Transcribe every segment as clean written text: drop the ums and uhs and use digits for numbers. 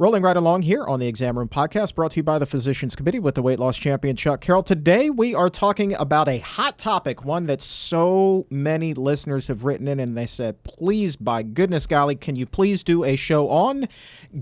Rolling right along here on the Exam Room Podcast, brought to you by the Physicians Committee with the weight loss champion, Chuck Carroll. Today, we are talking about a hot topic, one that so many listeners have written in, and they said, please, by goodness golly, can you please do a show on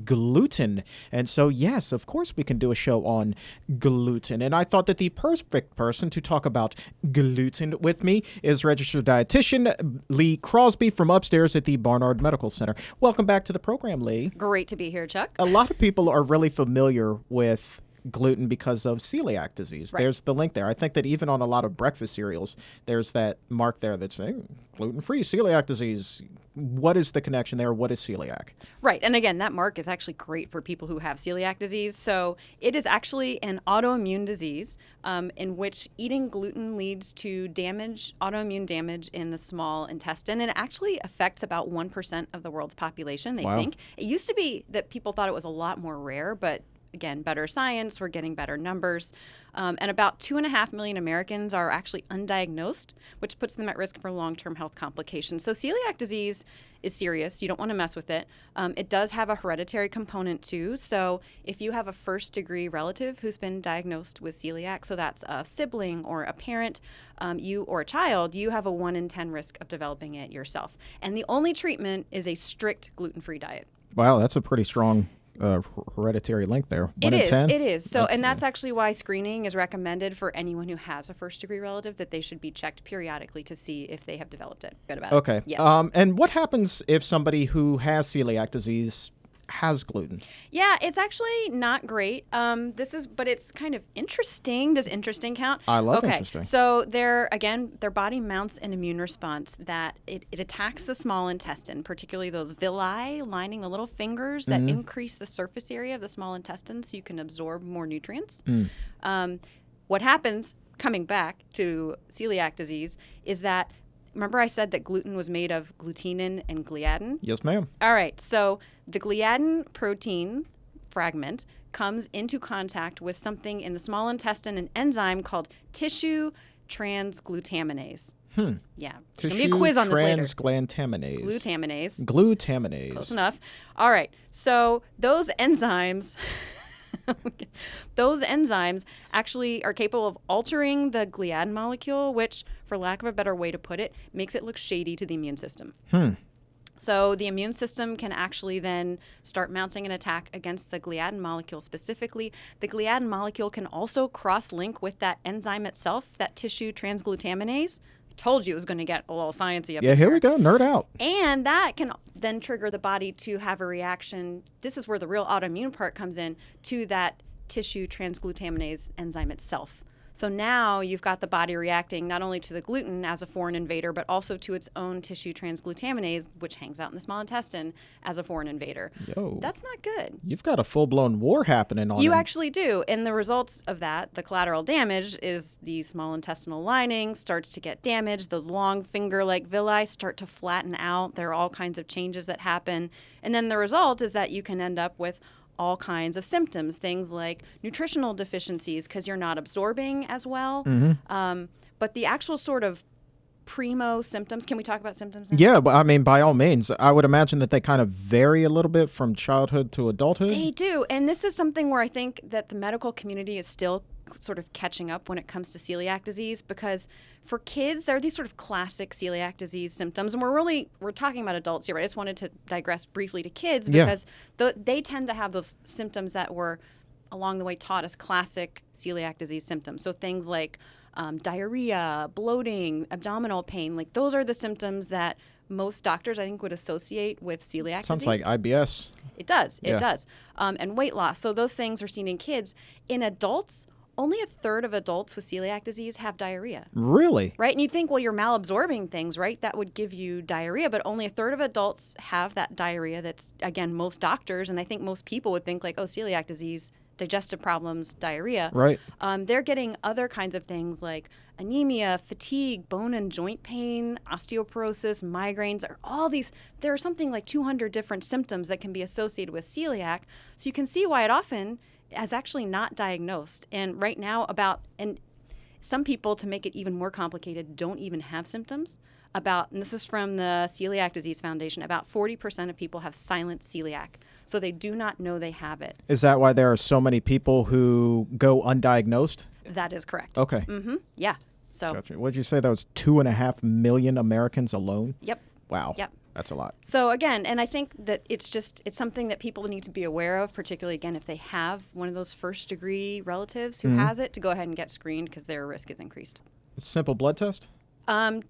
gluten? And so, yes, of course we can do a show on gluten. And I thought that the perfect person to talk about gluten with me is registered dietitian Lee Crosby from upstairs at the Barnard Medical Center. Welcome back to the program, Lee. Great to be here, Chuck. A lot of people are really familiar with gluten because of celiac disease. Right. There's the link there. I think that even on a lot of breakfast cereals, there's that mark there that's saying gluten-free celiac disease. What is the connection there? What is celiac? Right. And again, that mark is actually great for people who have celiac disease. So it is actually an autoimmune disease in which eating gluten leads to autoimmune damage in the small intestine. And it actually affects about 1% of the world's population, they think. It used to be that people thought it was a lot more rare, but again, better science, we're getting better numbers. And about 2.5 million Americans are actually undiagnosed, which puts them at risk for long-term health complications. So celiac disease is serious. You don't want to mess with it. It does have a hereditary component too. So if you have a first-degree relative who's been diagnosed with celiac, so that's a sibling or a parent, you or a child, you have a 1 in 10 risk of developing it yourself. And the only treatment is a strict gluten-free diet. Wow, that's a pretty strong hereditary link there. 1 in 10? It is. So, and that's actually why screening is recommended for anyone who has a first-degree relative, that they should be checked periodically to see if they have developed it. Good about it. Okay. Yes. And what happens if somebody who has celiac disease has gluten? Yeah, it's actually not great. But it's kind of interesting. Does interesting count? I love interesting. So their body mounts an immune response that it attacks the small intestine, particularly those villi lining the little fingers that increase the surface area of the small intestine so you can absorb more nutrients. What happens, coming back to celiac disease, is that, remember I said that gluten was made of glutenin and gliadin? Yes, ma'am. All right. So the gliadin protein fragment comes into contact with something in the small intestine, an enzyme called tissue transglutaminase. Yeah. There's going to be a quiz on this later. Transglutaminase. Glutaminase. Close enough. All right. So those enzymes... Those enzymes actually are capable of altering the gliadin molecule, which, for lack of a better way to put it, makes it look shady to the immune system. So the immune system can actually then start mounting an attack against the gliadin molecule specifically. The gliadin molecule can also cross-link with that enzyme itself, that tissue transglutaminase. Told you it was going to get a little sciencey up here we go. Nerd out. And that can then trigger the body to have a reaction. This is where the real autoimmune part comes in, to that tissue transglutaminase enzyme itself. So now you've got the body reacting not only to the gluten as a foreign invader, but also to its own tissue transglutaminase, which hangs out in the small intestine, as a foreign invader. Yo, that's not good. You've got a full-blown war happening on You actually do. And the results of that, the collateral damage, is the small intestinal lining starts to get damaged. Those long finger-like villi start to flatten out. There are all kinds of changes that happen. And then the result is that you can end up with all kinds of symptoms, things like nutritional deficiencies because you're not absorbing as well. But the actual sort of primo symptoms, can we talk about symptoms now? Yeah, but I mean, by all means, I would imagine that they kind of vary a little bit from childhood to adulthood. They do. And this is something where I think that the medical community is still sort of catching up when it comes to celiac disease, because for kids, there are these sort of classic celiac disease symptoms. And we're talking about adults here, but I just wanted to digress briefly to kids because they tend to have those symptoms that were along the way taught as classic celiac disease symptoms. So things like diarrhea, bloating, abdominal pain, like those are the symptoms that most doctors, I think, would associate with celiac disease. Sounds like IBS. It does. It does. And weight loss. So those things are seen in kids. In adults, only 1/3 of adults with celiac disease have diarrhea. Really? Right? And you think, well, you're malabsorbing things, right? That would give you diarrhea. But only 1/3 of adults have that diarrhea. That's, again, most doctors. And I think most people would think like, oh, celiac disease, digestive problems, diarrhea. Right. They're getting other kinds of things like anemia, fatigue, bone and joint pain, osteoporosis, migraines, or all these. There are something like 200 different symptoms that can be associated with celiac. So you can see why it often is actually not diagnosed. And right now, some people, to make it even more complicated, don't even have symptoms. and this is from the Celiac Disease Foundation, about 40% of people have silent celiac. So they do not know they have it. Is that why there are so many people who go undiagnosed? That is correct. Okay. Yeah. So. Gotcha. What did you say? That was 2.5 million Americans alone? Yep. Wow. Yep. That's a lot. So again, and I think that it's something that people need to be aware of, particularly again if they have one of those first degree relatives who has it, to go ahead and get screened because their risk is increased. Simple blood test?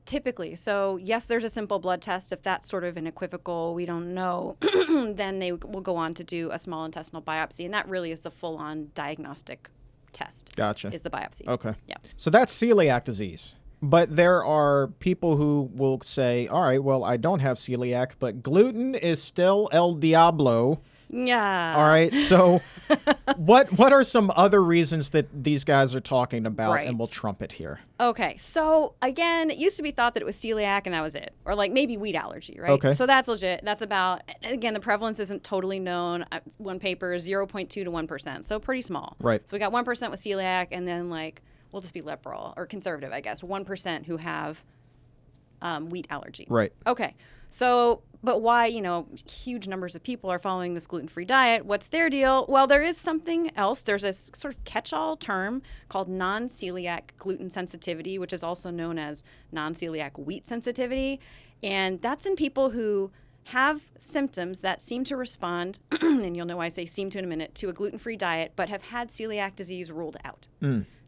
Typically. So yes, there's a simple blood test. If that's sort of an equivocal, we don't know, then they will go on to do a small intestinal biopsy. And that really is the full-on diagnostic test. Gotcha. Is the biopsy. Okay. Yeah. So that's celiac disease. But there are people who will say, all right, well, I don't have celiac, but gluten is still El Diablo. Yeah. All right. So what are some other reasons that these guys are talking about, Right. and we'll trump it here? Okay, so again, it used to be thought that it was celiac and that was it, or like maybe wheat allergy, right? Okay. So that's legit. That's about, again, the prevalence isn't totally known. One paper is 0.2 to 1%, so pretty small. Right. So we got 1% with celiac, and then like we'll just be liberal or conservative, I guess, 1% who have wheat allergy. Right. Okay. So, but why, huge numbers of people are following this gluten-free diet? What's their deal? Well, there is something else. There's a sort of catch-all term called non-celiac gluten sensitivity, which is also known as non-celiac wheat sensitivity. And that's in people who have symptoms that seem to respond, and you'll know why I say seem to in a minute, to a gluten-free diet, but have had celiac disease ruled out.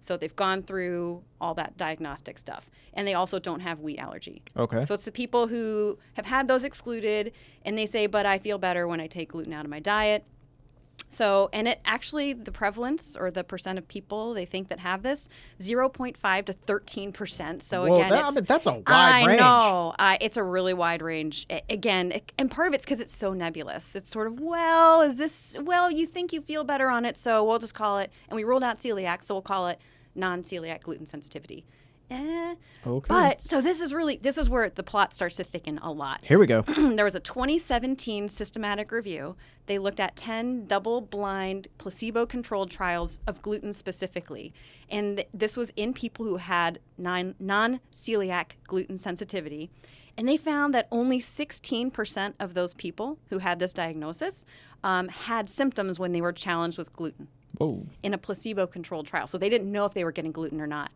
So they've gone through all that diagnostic stuff. And they also don't have wheat allergy. Okay. So it's the people who have had those excluded, and they say, but I feel better when I take gluten out of my diet. So, and it actually, the prevalence or the percent of people they think that have this, 0.5 to 13%. So Whoa, again, that's a wide range. I know. It's a really wide range. And part of it's because it's so nebulous. It's sort of, you think you feel better on it, so we'll just call it, and we ruled out celiac, so we'll call it non-celiac gluten sensitivity. Okay. But so this is where the plot starts to thicken a lot. Here we go. There was a 2017 systematic review. They looked at 10 double-blind, placebo-controlled trials of gluten specifically. And this was in people who had non-celiac gluten sensitivity. And they found that only 16% of those people who had this diagnosis had symptoms when they were challenged with gluten. Whoa. In a placebo-controlled trial. So they didn't know if they were getting gluten or not.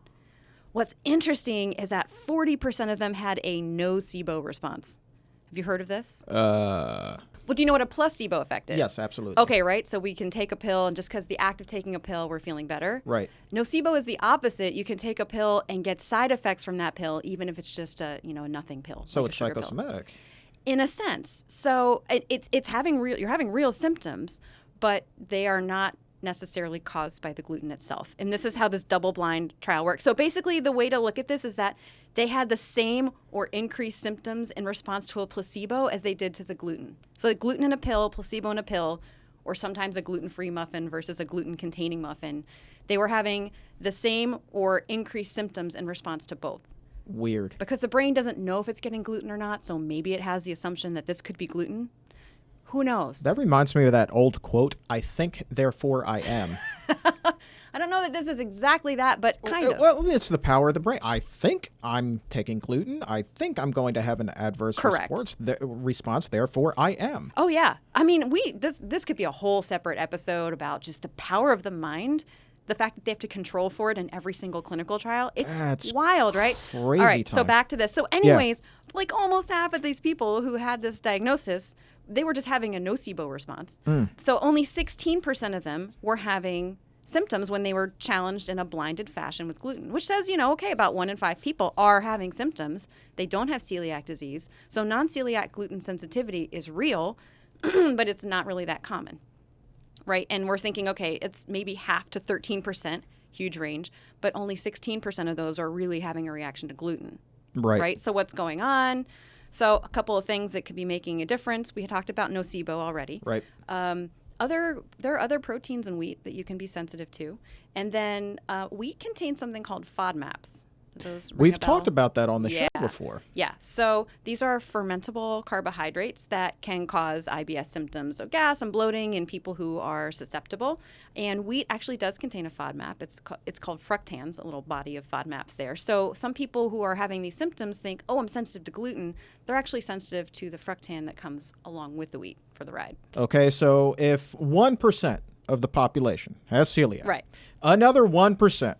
What's interesting is that 40% of them had a nocebo response. Have you heard of this? Well, do you know what a placebo effect is? Yes, absolutely. Okay, right? So we can take a pill, and just because the act of taking a pill, we're feeling better. Right. Nocebo is the opposite. You can take a pill and get side effects from that pill, even if it's just a nothing pill. So like it's a sugar pill. psychosomatic. In a sense. So it's having you're having real symptoms, but they are not necessarily caused by the gluten itself. And this is how this double-blind trial works. So basically, the way to look at this is that they had the same or increased symptoms in response to a placebo as they did to the gluten. So the gluten in a pill, placebo in a pill, or sometimes a gluten-free muffin versus a gluten-containing muffin, they were having the same or increased symptoms in response to both. Weird. Because the brain doesn't know if it's getting gluten or not, so maybe it has the assumption that this could be gluten. Who knows? That reminds me of that old quote, I think, therefore I am. I don't know that this is exactly that, but kind of. Well, it's the power of the brain. I think I'm taking gluten. I think I'm going to have an adverse response, therefore I am. Oh, yeah. I mean, this could be a whole separate episode about just the power of the mind, the fact that they have to control for it in every single clinical trial. It's That's wild, right? crazy All right, so time. back to this. So anyways, like almost half of these people who had this diagnosis, they were just having a nocebo response. So only 16% of them were having symptoms when they were challenged in a blinded fashion with gluten, which says, okay, about 1 in 5 people are having symptoms. They don't have celiac disease. So non-celiac gluten sensitivity is real, but it's not really that common, right? And we're thinking, okay, it's maybe half to 13%, huge range, but only 16% of those are really having a reaction to gluten, right? So what's going on? So a couple of things that could be making a difference. We had talked about nocebo already. Right. There are other proteins in wheat that you can be sensitive to. And then wheat contains something called FODMAPs. Those ring We've a bell? talked about that on the show Yeah. before. Yeah. So these are fermentable carbohydrates that can cause IBS symptoms of gas and bloating in people who are susceptible. And wheat actually does contain a FODMAP. It's called fructans, a little body of FODMAPs there. So some people who are having these symptoms think, oh, I'm sensitive to gluten. They're actually sensitive to the fructan that comes along with the wheat for the ride. Okay, so if 1% of the population has celiac, Right. another 1%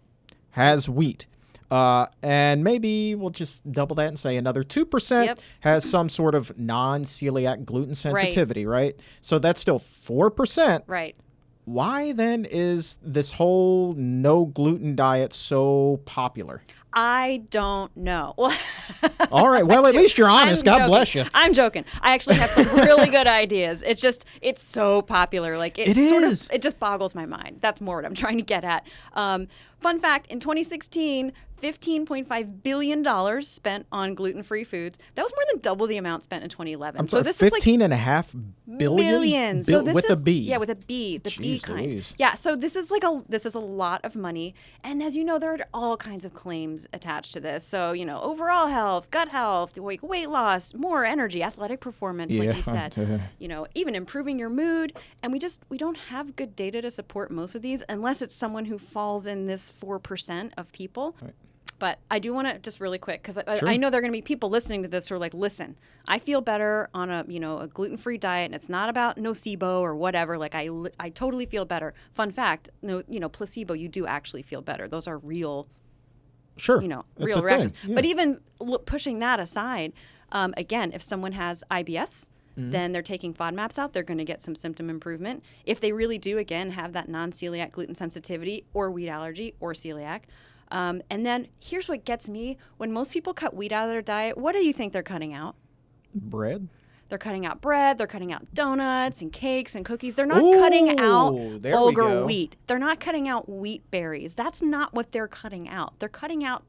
has wheat, and maybe we'll just double that and say another 2% Yep. has some sort of non-celiac gluten sensitivity, right? So that's still 4%. Right. Why then is this whole no gluten diet so popular? I don't know. Well, All right. Well, at least you're honest. God joking. bless you. I'm joking. I actually have some really good ideas. It's so popular. Like It sort is. of, it just boggles my mind. That's more what I'm trying to get at. Fun fact: in 2016, $15.5 billion spent on gluten-free foods. That was more than double the amount spent in 2011. I'm so sorry, this is like 15.5 billion? billion. So this with is a B. Yeah, with a B, the B Jeez kind. Louise. Yeah, so this is a lot of money, and as you know, there are all kinds of claims attached to this. So overall health, gut health, weight loss, more energy, athletic performance, like Yeah. you said. Even improving your mood, and we don't have good data to support most of these unless it's someone who falls in this 4% of people. Right. But I do want to just really quick, because Sure. I know there are going to be people listening to this who are like, listen, I feel better on a gluten-free diet, and it's not about nocebo or whatever. Like I totally feel better. Fun fact, no, placebo, you do actually feel better. Those are real, Sure. It's real a reactions. thing. Yeah. But even pushing that aside, again, if someone has IBS, then they're taking FODMAPs out. They're going to get some symptom improvement. If they really do, again, have that non-celiac gluten sensitivity or wheat allergy or celiac. And then here's what gets me. When most people cut wheat out of their diet, what do you think they're cutting out? Bread. They're cutting out bread. They're cutting out donuts and cakes and cookies. They're not cutting out there we bulgur go. wheat. They're not cutting out wheat berries. That's not what they're cutting out. They're cutting out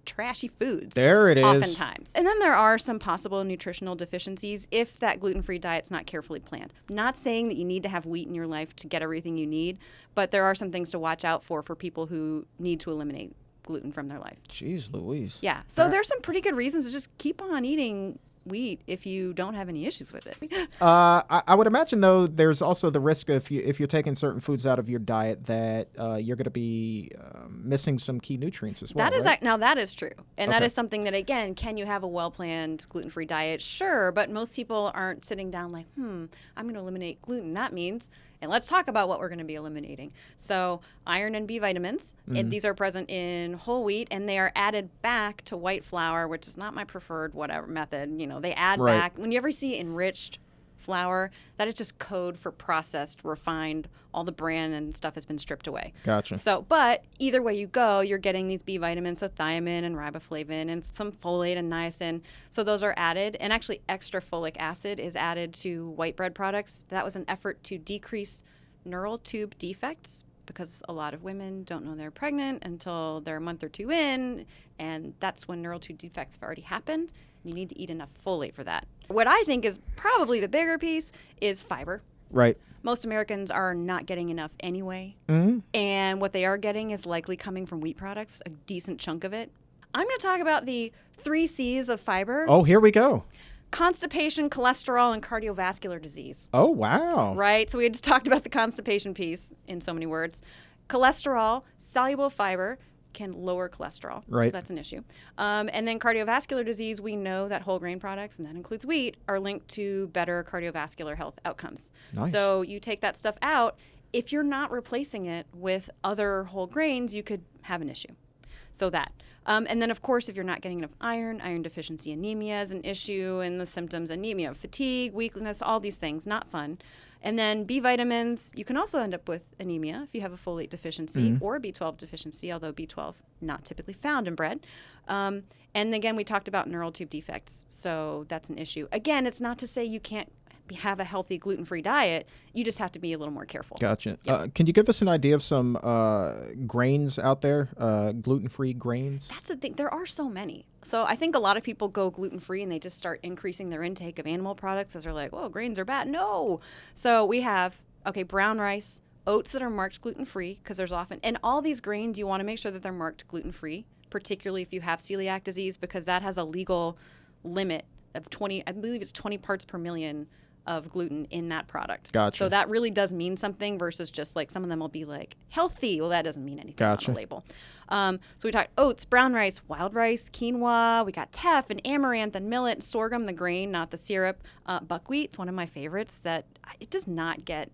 trashy foods. There it is. Oftentimes. And then there are some possible nutritional deficiencies if that gluten-free diet's not carefully planned. Not saying that you need to have wheat in your life to get everything you need, but there are some things to watch out for people who need to eliminate gluten from their life. Jeez Louise. Yeah. So there's some pretty good reasons to just keep on eating wheat if you don't have any issues with it. I would imagine, though, there's also the risk if you're taking certain foods out of your diet that you're going to be missing some key nutrients as well. Now that is true, and that Okay. is something that, again, can you have a well-planned gluten-free diet? Sure, but most people aren't sitting down like, I'm going to eliminate gluten. That means, and let's talk about what we're going to be eliminating. So iron and B vitamins, and these are present in whole wheat, and they are added back to white flour, which is not my preferred method. They add Right. back. When you ever see enriched flour, that is just code for processed, refined. All the bran and stuff has been stripped away. Gotcha. So, but either way you go, you're getting these B vitamins, so thiamine and riboflavin and some folate and niacin. So those are added, and actually extra folic acid is added to white bread products. That was an effort to decrease neural tube defects, because a lot of women don't know they're pregnant until they're a month or two in, and that's when neural tube defects have already happened. You need to eat enough folate for that. What I think is probably the bigger piece is fiber. Right. Most Americans are not getting enough anyway. Mm-hmm. And what they are getting is likely coming from wheat products, a decent chunk of it. I'm going to talk about the 3 C's of fiber. Oh, here we go. Constipation, cholesterol, and cardiovascular disease. Oh, wow. Right? So we had just talked about the constipation piece in so many words. Cholesterol, soluble fiber, can lower cholesterol. Right. So that's an issue. And then cardiovascular disease, we know that whole grain products, and that includes wheat, are linked to better cardiovascular health outcomes. Nice. So you take that stuff out. If you're not replacing it with other whole grains, you could have an issue. So that. And then, of course, if you're not getting enough iron deficiency anemia is an issue, and the symptoms: anemia, fatigue, weakness, all these things, not fun. And then B vitamins, you can also end up with anemia if you have a folate deficiency or a B12 deficiency, although B12 not typically found in bread. And again, we talked about neural tube defects, so that's an issue. Again, it's not to say you can't have a healthy gluten-free diet. You just have to be a little more careful. Gotcha. Yep. Can you give us an idea of some grains out there, gluten-free grains? That's the thing. There are so many. So I think a lot of people go gluten-free and they just start increasing their intake of animal products as they're like, whoa, grains are bad. No. So we have, brown rice, oats that are marked gluten-free, because there's often, and all these grains, you want to make sure that they're marked gluten-free, particularly if you have celiac disease, because that has a legal limit of 20, I believe it's 20 parts per million of gluten in that product. Gotcha. So that really does mean something versus just like some of them will be like healthy. Well, that doesn't mean anything on the label. So we talked oats, brown rice, wild rice, quinoa. We got teff and amaranth and millet, sorghum, the grain, not the syrup. Buckwheat, it's one of my favorites that it does not get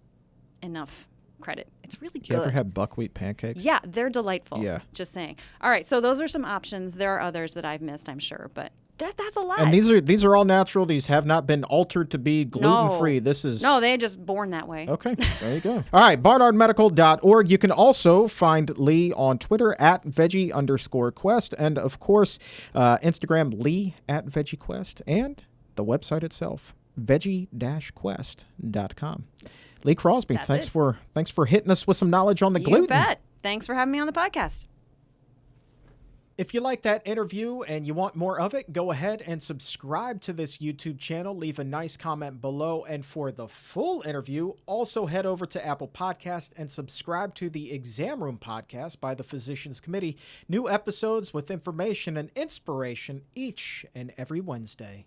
enough credit. It's really good. You ever had buckwheat pancakes? Yeah, they're delightful. Yeah. Just saying. All right, so those are some options. There are others that I've missed, I'm sure, but that's a lot. And these are all natural. These have not been altered to be gluten-free. This is... No, they're just born that way. Okay, there you go. All right, barnardmedical.org. You can also find Lee on Twitter at veggie_quest. And, of course, Instagram, Lee at VeggieQuest. And the website itself, veggie-quest.com. Lee Crosby, thanks for hitting us with some knowledge on the gluten. You bet. Thanks for having me on the podcast. If you like that interview and you want more of it, go ahead and subscribe to this YouTube channel. Leave a nice comment below. And for the full interview, also head over to Apple Podcast and subscribe to the Exam Room Podcast by the Physicians Committee. New episodes with information and inspiration each and every Wednesday.